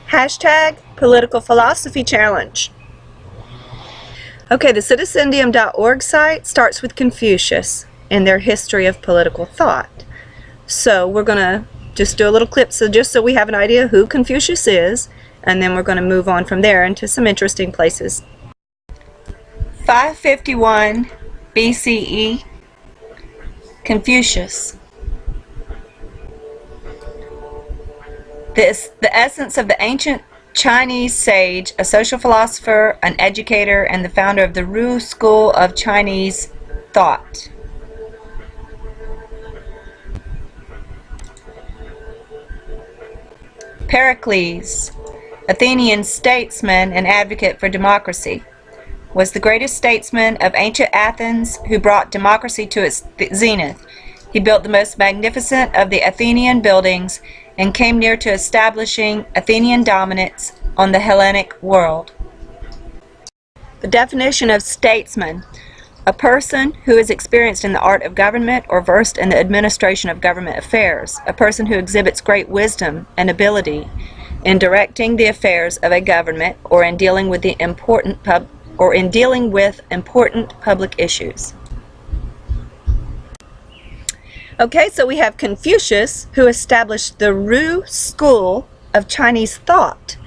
Hashtag Political Philosophy Challenge. Okay, the citizendium.org site starts with Confucius and their history of political thought. So we're going to just do a little clip just so we have an idea who Confucius is, and then we're going to move on from there into some interesting places. 551 BCE, Confucius. The essence of the ancient Chinese sage, a social philosopher, an educator, and the founder of the Ru school of Chinese thought. Pericles, Athenian statesman and advocate for democracy, was the greatest statesman of ancient Athens who brought democracy to its zenith. He built the most magnificent of the Athenian buildings and came near to establishing Athenian dominance on the Hellenic world. The definition of statesman: a person who is experienced in the art of government or versed in the administration of government affairs, a person who exhibits great wisdom and ability in directing the affairs of a government or in dealing with important public issues. Okay, so we have Confucius, who established the Ru school of Chinese thought,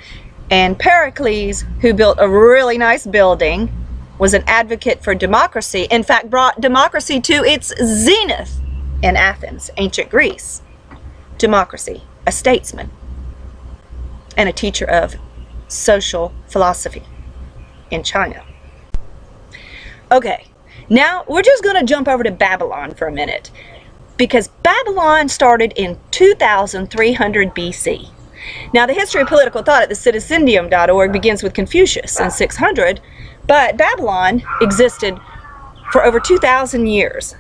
and Pericles, who built a really nice building, was an advocate for democracy, in fact brought democracy to its zenith in Athens, ancient Greece. Democracy, a statesman, and a teacher of social philosophy in China. Okay, now we're just going to jump over to Babylon for a minute, because Babylon started in 2300 BC. Now, the history of political thought at the citizendium.org begins with Confucius in 600, but Babylon existed for over 2,000 years.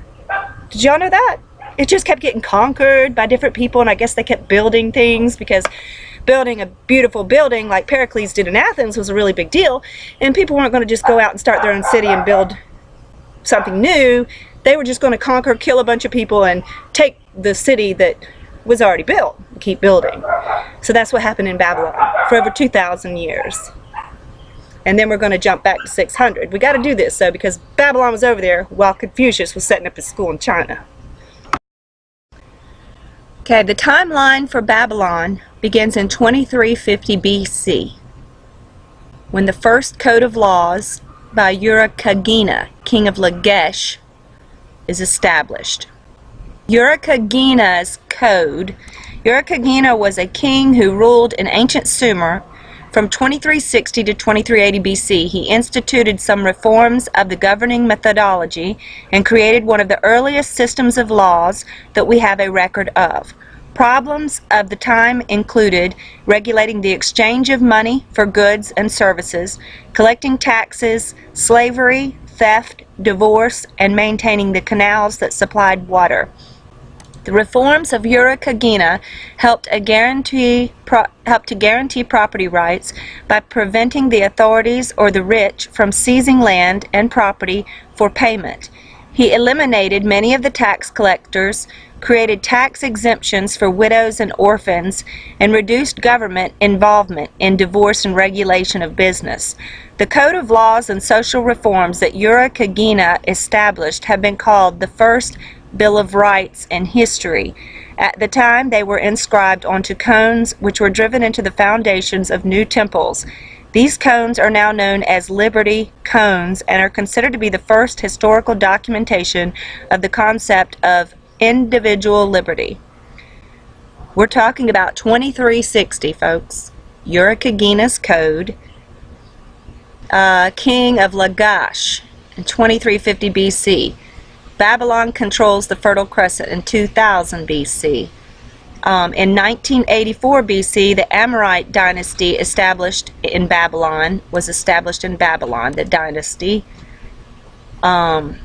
Did y'all know that? It just kept getting conquered by different people, and I guess they kept building things, because building a beautiful building like Pericles did in Athens was a really big deal, and people weren't going to just go out and start their own city and build something new. They were just going to conquer, kill a bunch of people, and take the city that was already built and keep building. So that's what happened in Babylon for over 2,000 years. And then we're going to jump back to 600. We got to do this, though, because Babylon was over there while Confucius was setting up his school in China. Okay, the timeline for Babylon begins in 2350 BC, when the first code of laws by Urukagina, king of Lagash, is established. Urukagina's code. Urukagina was a king who ruled in ancient Sumer from 2360 to 2380 BC. He instituted some reforms of the governing methodology and created one of the earliest systems of laws that we have a record of. Problems of the time included regulating the exchange of money for goods and services, collecting taxes, slavery, theft, divorce, and maintaining the canals that supplied water. The reforms of Urukagina helped to guarantee property rights by preventing the authorities or the rich from seizing land and property for payment. He eliminated many of the tax collectors, created tax exemptions for widows and orphans, and reduced government involvement in divorce and regulation of business. The code of laws and social reforms that Urukagina established have been called the first Bill of Rights in history. At the time, they were inscribed onto cones which were driven into the foundations of new temples. These cones are now known as Liberty Cones and are considered to be the first historical documentation of the concept of individual liberty. We're talking about 2360, folks. Urukagina's code. King of Lagash in 2350 BC. Babylon controls the Fertile Crescent in 2000 BC. In 1984 BC, the Amorite dynasty was established in Babylon, the dynasty. So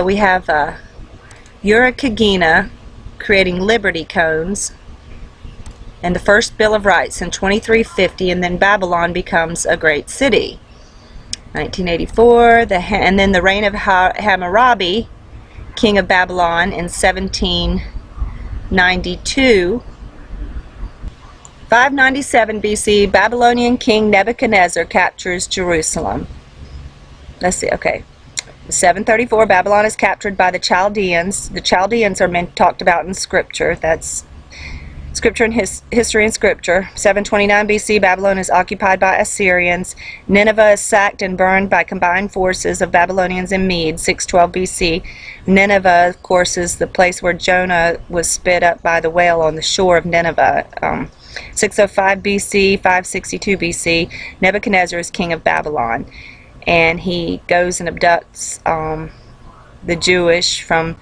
we have Urukagina creating liberty cones and the first Bill of Rights in 2350, and then Babylon becomes a great city. 1984, and then the reign of Hammurabi, king of Babylon, in 1792. 597 BC, Babylonian king Nebuchadnezzar captures Jerusalem. Let's see, okay. 734, Babylon is captured by the Chaldeans. The Chaldeans are talked about in Scripture. That's Scripture and history and Scripture. 729 BC, Babylon is occupied by Assyrians. Nineveh is sacked and burned by combined forces of Babylonians and Medes. 612 BC. Nineveh, of course, is the place where Jonah was spit up by the whale on the shore of Nineveh. 605 BC, 562 BC, Nebuchadnezzar is king of Babylon. And he goes and abducts the Jewish from...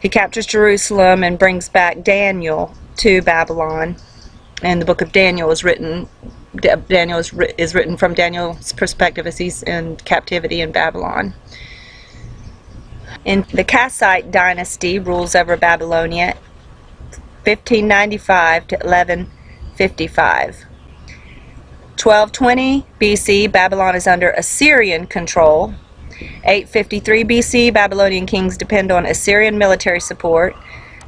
He captures Jerusalem and brings back Daniel to Babylon, and the book of Daniel is written. Daniel is written from Daniel's perspective as he's in captivity in Babylon. And the Kassite dynasty rules over Babylonia, 1595 to 1155. 1220 BC, Babylon is under Assyrian control. 853 BC, Babylonian kings depend on Assyrian military support.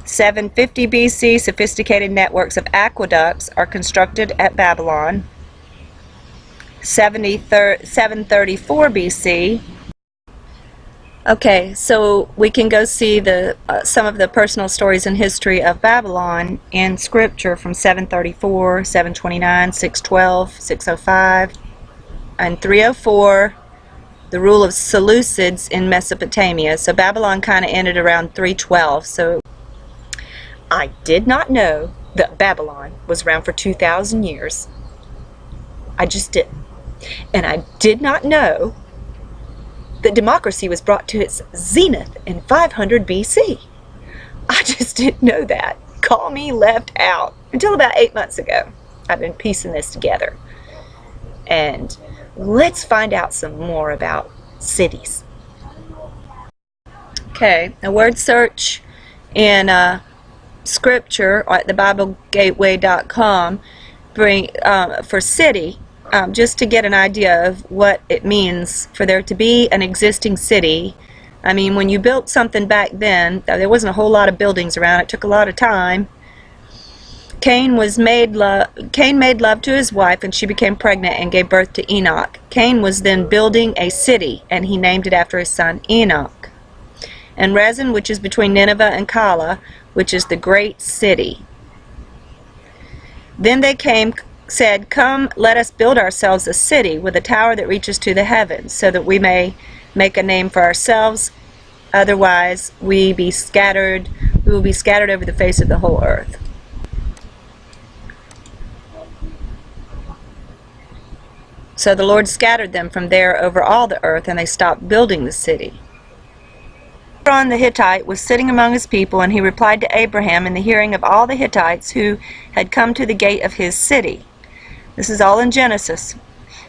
750 BC, sophisticated networks of aqueducts are constructed at Babylon. 734 BC. Okay, so we can go see some of the personal stories and history of Babylon in Scripture from 734, 729, 612, 605, and 304. The rule of Seleucids in Mesopotamia. So Babylon kind of ended around 312. So I did not know that Babylon was around for 2,000 years. I just didn't. And I did not know that democracy was brought to its zenith in 500 BC. I just didn't know that. Call me left out. Until about 8 months ago, I've been piecing this together. And let's find out some more about cities. Okay, a word search in Scripture or at thebiblegateway.com for city, just to get an idea of what it means for there to be an existing city. I mean, when you built something back then, there wasn't a whole lot of buildings around. It took a lot of time. Cain made love to his wife, and she became pregnant and gave birth to Enoch. Cain was then building a city, and he named it after his son Enoch. And Rezin, which is between Nineveh and Calah, which is the great city. Then they said, "Come, let us build ourselves a city with a tower that reaches to the heavens, so that we may make a name for ourselves. Otherwise, we will be scattered over the face of the whole earth." So the Lord scattered them from there over all the earth, and they stopped building the city. Abraham the Hittite was sitting among his people, and he replied to Abraham in the hearing of all the Hittites who had come to the gate of his city. This is all in Genesis.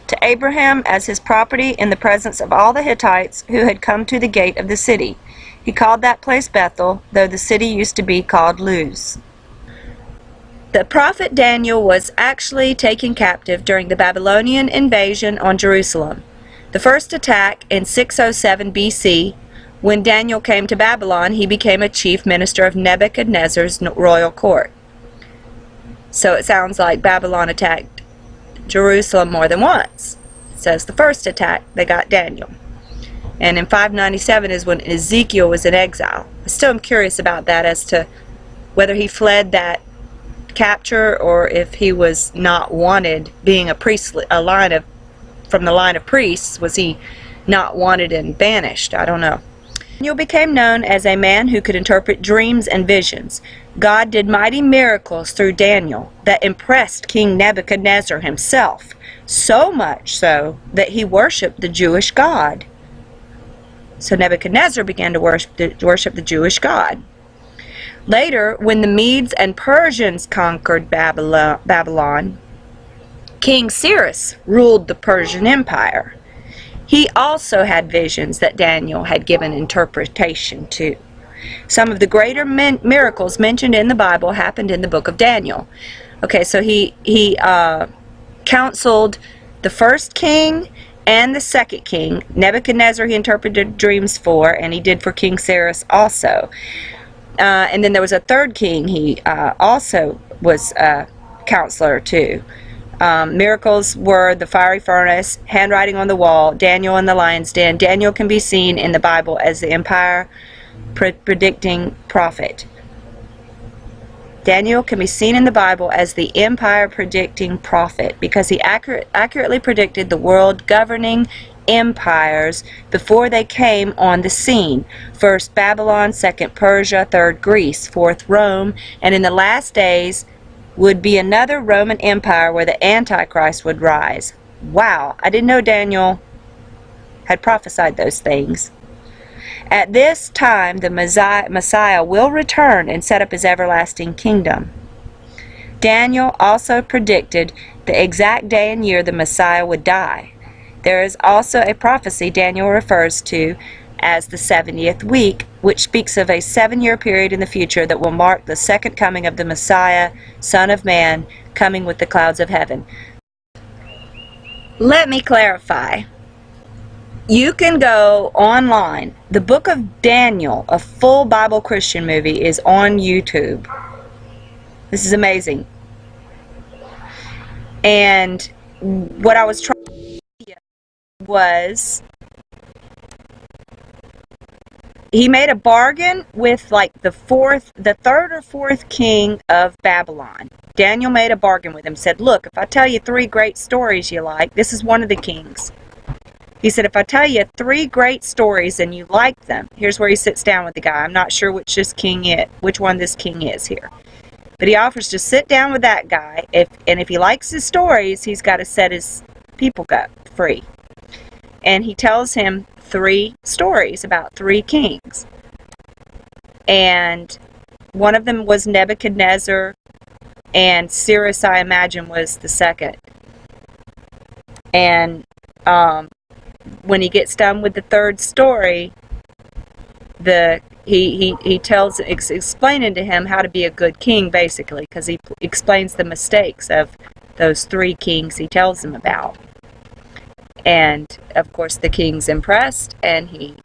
To Abraham as his property in the presence of all the Hittites who had come to the gate of the city. He called that place Bethel, though the city used to be called Luz. The prophet Daniel was actually taken captive during the Babylonian invasion on Jerusalem. The first attack in 607 BC, when Daniel came to Babylon, he became a chief minister of Nebuchadnezzar's royal court. So it sounds like Babylon attacked Jerusalem more than once. It says the first attack, they got Daniel. And in 597 is when Ezekiel was in exile. I still am curious about that, as to whether he fled that capture or if he was not wanted, being a priest, from the line of priests. Was he not wanted and banished? I don't know. Daniel became known as a man who could interpret dreams and visions. God did mighty miracles through Daniel that impressed King Nebuchadnezzar himself, so much so that he worshipped the Jewish God. So Nebuchadnezzar began to worship the Jewish God. Later, when the Medes and Persians conquered Babylon, King Cyrus ruled the Persian Empire. He also had visions that Daniel had given interpretation to. Some of the greater miracles mentioned in the Bible happened in the book of Daniel. Okay, so he counseled the first king and the second king. Nebuchadnezzar he interpreted dreams for, and he did for King Cyrus also. And then there was a third king he also was counselor too. Miracles were the fiery furnace, handwriting on the wall, Daniel in the lion's den. Daniel can be seen in the Bible as the empire predicting prophet. Daniel can be seen in the Bible as the empire predicting prophet because he accurately predicted the world governing empires before they came on the scene. First Babylon, second Persia, third Greece, fourth Rome, and in the last days would be another Roman Empire where the Antichrist would rise. Wow, I didn't know Daniel had prophesied those things. At this time, the Messiah will return and set up his everlasting kingdom. Daniel also predicted the exact day and year the Messiah would die. There is also a prophecy Daniel refers to as the 70th week, which speaks of a 7-year period in the future that will mark the second coming of the Messiah, Son of Man, coming with the clouds of heaven. Let me clarify. You can go online. The Book of Daniel, a full Bible Christian movie, is on YouTube. This is amazing. And what I was trying to do was he made a bargain with like the third or fourth king of Babylon. Daniel made a bargain with him, said, look, if I tell you 3 great stories you like, this is one of the kings. He said, if I tell you 3 great stories and you like them, here's where he sits down with the guy. I'm not sure which one this king is here. But he offers to sit down with that guy, and if he likes his stories, he's got to set his people free. And he tells him 3 stories about 3 kings. And one of them was Nebuchadnezzar, and Cyrus, I imagine, was the second. And when he gets done with the 3rd story, he tells, explaining to him how to be a good king, basically, because he explains the mistakes of those 3 kings he tells him about. And of course the king's impressed, and he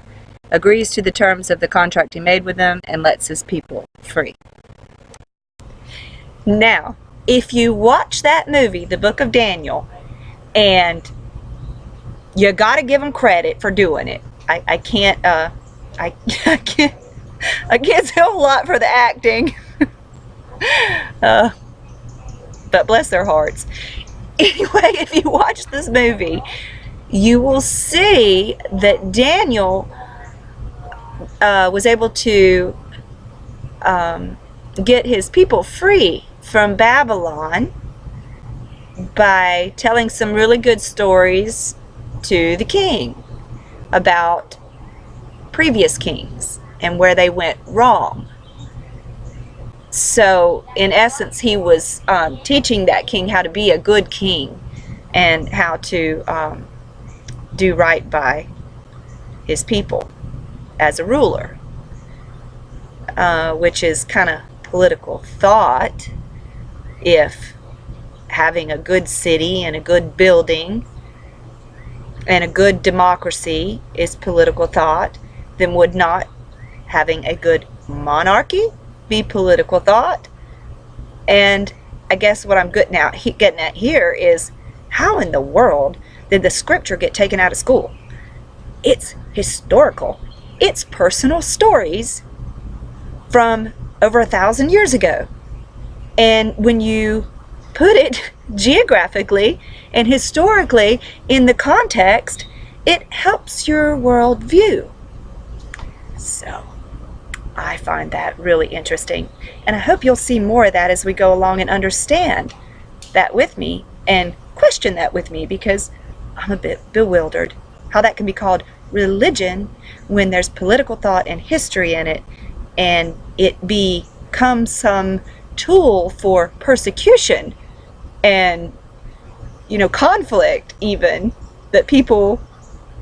agrees to the terms of the contract he made with them and lets his people free. Now, if you watch that movie, The Book of Daniel, and you got to give them credit for doing it. I can't say a whole lot for the acting, but bless their hearts. Anyway, if you watch this movie, you will see that Daniel was able to get his people free from Babylon by telling some really good stories to the king about previous kings and where they went wrong. So in essence, he was teaching that king how to be a good king and how to do right by his people as a ruler, which is kind of political thought. If having a good city and a good building and a good democracy is political thought, then would not having a good monarchy be political thought? And I guess what I'm getting at here is, how in the world did the scripture get taken out of school? It's historical. It's personal stories from over 1,000 years ago. And when you put it geographically and historically in the context, it helps your worldview. So I find that really interesting, and I hope you'll see more of that as we go along and understand that with me and question that with me, because I'm a bit bewildered how that can be called religion when there's political thought and history in it, and it becomes some tool for persecution and, conflict even, that people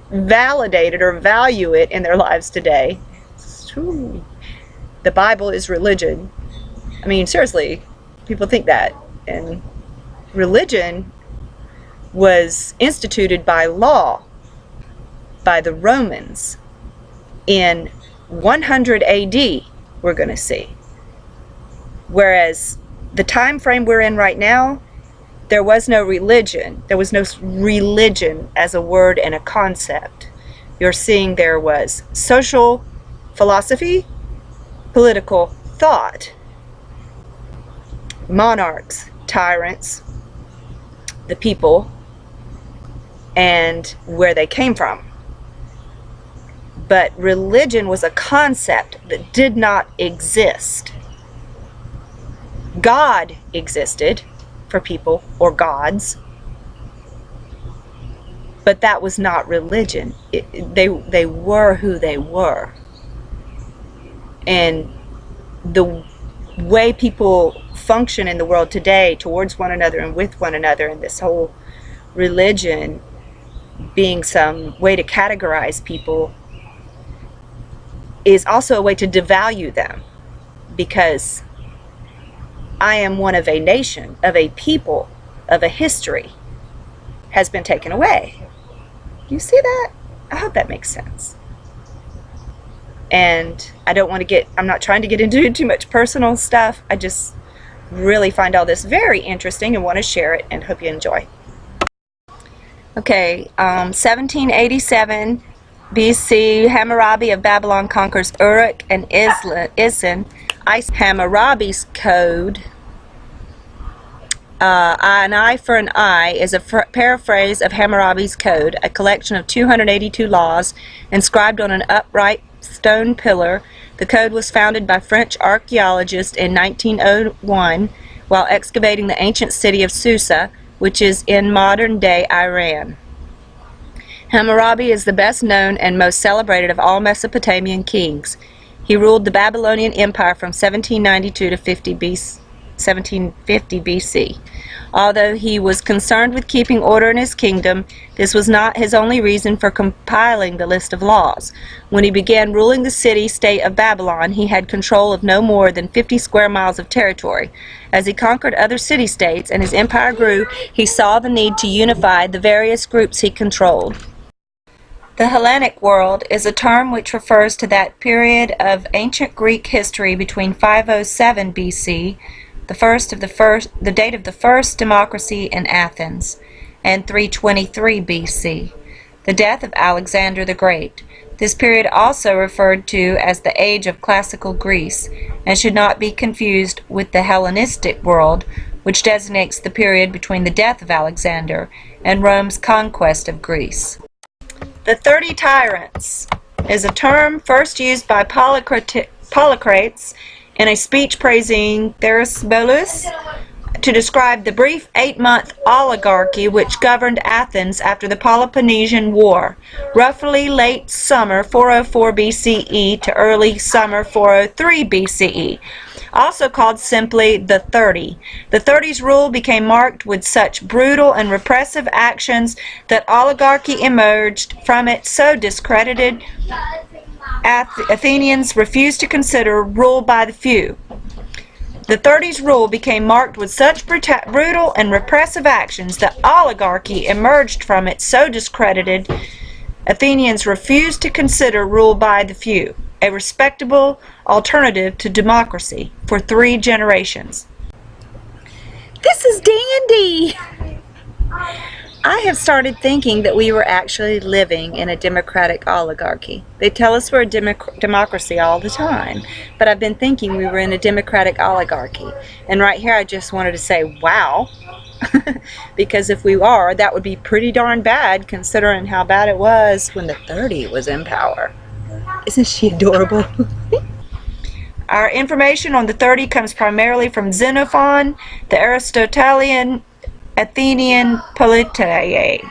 validate it or value it in their lives today. The Bible is religion. I mean, seriously, people think that. And religion was instituted by law by the Romans in 100 AD, we're going to see. Whereas the time frame we're in right now, there was no religion. There was no religion as a word and a concept. You're seeing there was social philosophy, political thought, monarchs, tyrants, the people, and where they came from. But religion was a concept that did not exist. God existed for people, or gods, but that was not religion. They were who they were. And the way people function in the world today towards one another and with one another, and this whole religion being some way to categorize people, is also a way to devalue them, because I am one of a nation, of a people, of a history, has been taken away. You see that? I hope that makes sense. And I'm not trying to get into too much personal stuff. I just really find all this very interesting and want to share it, and hope you enjoy. Okay, 1787 BC, Hammurabi of Babylon conquers Uruk and Isin. Hammurabi's code, an eye for an eye, is a paraphrase of Hammurabi's code, a collection of 282 laws inscribed on an upright stone pillar. The code was founded by French archaeologists in 1901 while excavating the ancient city of Susa, which is in modern-day Iran. Hammurabi is the best known and most celebrated of all Mesopotamian kings. He ruled the Babylonian Empire from 1792 to 1750 BC. Although he was concerned with keeping order in his kingdom, this was not his only reason for compiling the list of laws. When he began ruling the city-state of Babylon, he had control of no more than 50 square miles of territory. As he conquered other city-states and his empire grew, he saw the need to unify the various groups he controlled. The Hellenic world is a term which refers to that period of ancient Greek history between 507 BC, the date of the first democracy in Athens, and 323 BC, the death of Alexander the Great. This period also referred to as the Age of Classical Greece, and should not be confused with the Hellenistic world, which designates the period between the death of Alexander and Rome's conquest of Greece. The 30 Tyrants is a term first used by Polycrates in a speech praising Thrasybulus to describe the brief 8-month oligarchy which governed Athens after the Peloponnesian War, roughly late summer 404 BCE to early summer 403 BCE. Also called simply the 30. The 30's rule became marked with such brutal and repressive actions that oligarchy emerged from it so discredited Athenians refused to consider rule by the few. The 30's rule became marked with such brutal and repressive actions that oligarchy emerged from it so discredited Athenians refused to consider rule by the few, a respectable alternative to democracy, for 3 generations. This is dandy! I have started thinking that we were actually living in a democratic oligarchy. They tell us we're a democracy all the time, but I've been thinking we were in a democratic oligarchy. And right here I just wanted to say, wow, because if we are, that would be pretty darn bad considering how bad it was when the 30 was in power. Isn't she adorable? Our information on the 30 comes primarily from Xenophon, the Aristotelian Athenian Politeia,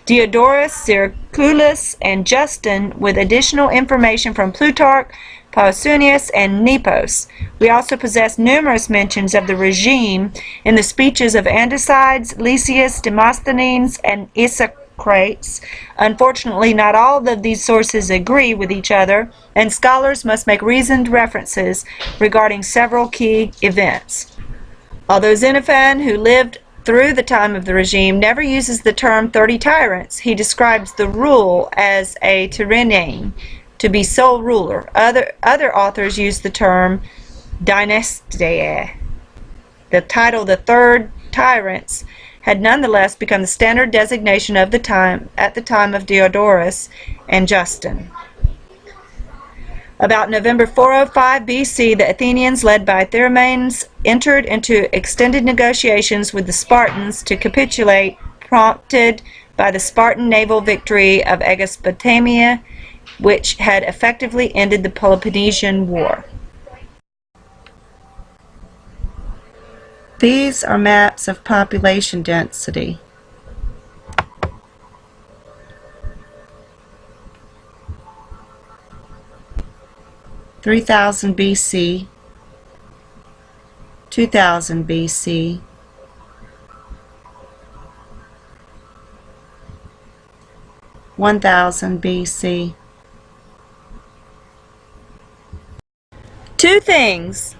Diodorus Siculus, and Justin, with additional information from Plutarch, Pausanias, and Nepos. We also possess numerous mentions of the regime in the speeches of Andocides, Lysias, Demosthenes, and Isocrates. Unfortunately, not all of these sources agree with each other, and scholars must make reasoned references regarding several key events. Although Xenophon, who lived through the time of the regime, never uses the term 30 tyrants, he describes the rule as a tyranny, to be sole ruler. Other authors use the term dynastiae, The title, the Third Tyrants, had nonetheless become the standard designation of the time at the time of Diodorus and Justin. About November 405 BC, the Athenians, led by Theramenes, entered into extended negotiations with the Spartans to capitulate, prompted by the Spartan naval victory of Aegospotami, which had effectively ended the Peloponnesian War. These are maps of population density. (3000 BC), 2000 BC, 1000 BC. Two things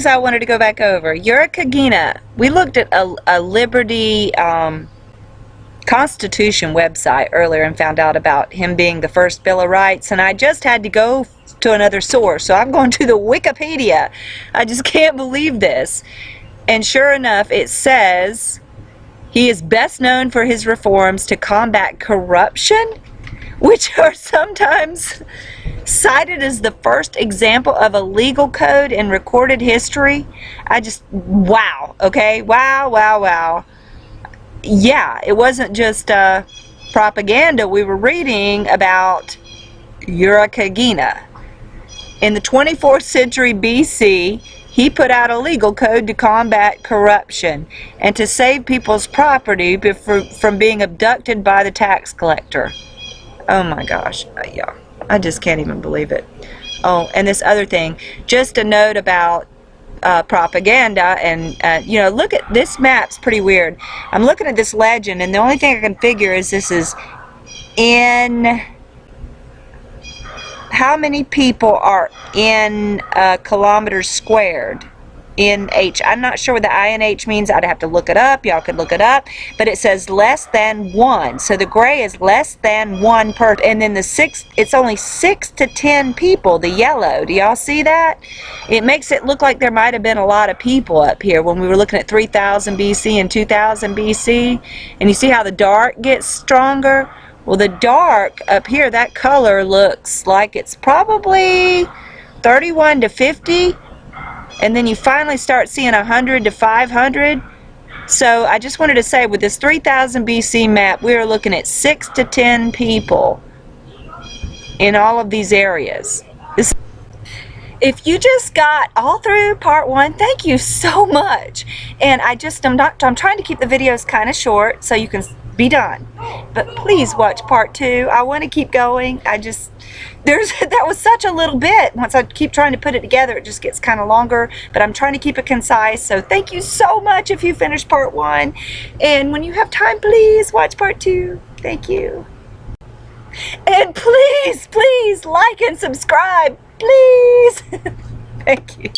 I wanted to go back over. Urukagina. We looked at a Liberty Constitution website earlier and found out about him being the first Bill of Rights, and I just had to go to another source, so I'm going to the Wikipedia. I just can't believe this. And sure enough, it says he is best known for his reforms to combat corruption, which are sometimes cited as the first example of a legal code in recorded history. Wow, okay, wow. Yeah, it wasn't just propaganda. We were reading about Urukagina. In the 24th century BC, he put out a legal code to combat corruption and to save people's property from being abducted by the tax collector. Oh my gosh, yeah, I just can't even believe it. Oh, and this other thing, just a note about propaganda, and you know, look at this map's pretty weird. I'm looking at this legend, and the only thing I can figure is this is in how many people are in kilometers squared. NH. I'm not sure what the INH means. I'd have to look it up. Y'all could look it up. But it says less than 1. So the gray is less than 1 per. And then the 6, it's only 6 to 10 people, the yellow. Do y'all see that? It makes it look like there might have been a lot of people up here when we were looking at 3000 BC and 2000 BC. And you see how the dark gets stronger? Well, the dark up here, that color looks like it's probably 31 to 50. And then you finally start seeing 100 to 500. So I just wanted to say, with this 3000 BC map, we are looking at 6 to 10 people in all of these areas. If you just got all through part 1, thank you so much. And I'm trying to keep the videos kind of short so you can be done. But please watch part 2. I want to keep going. That was such a little bit. Once I keep trying to put it together, it just gets kind of longer, but I'm trying to keep it concise. So thank you so much if you finished part 1. And when you have time, please watch part 2. Thank you. And please like and subscribe. Please. Thank you.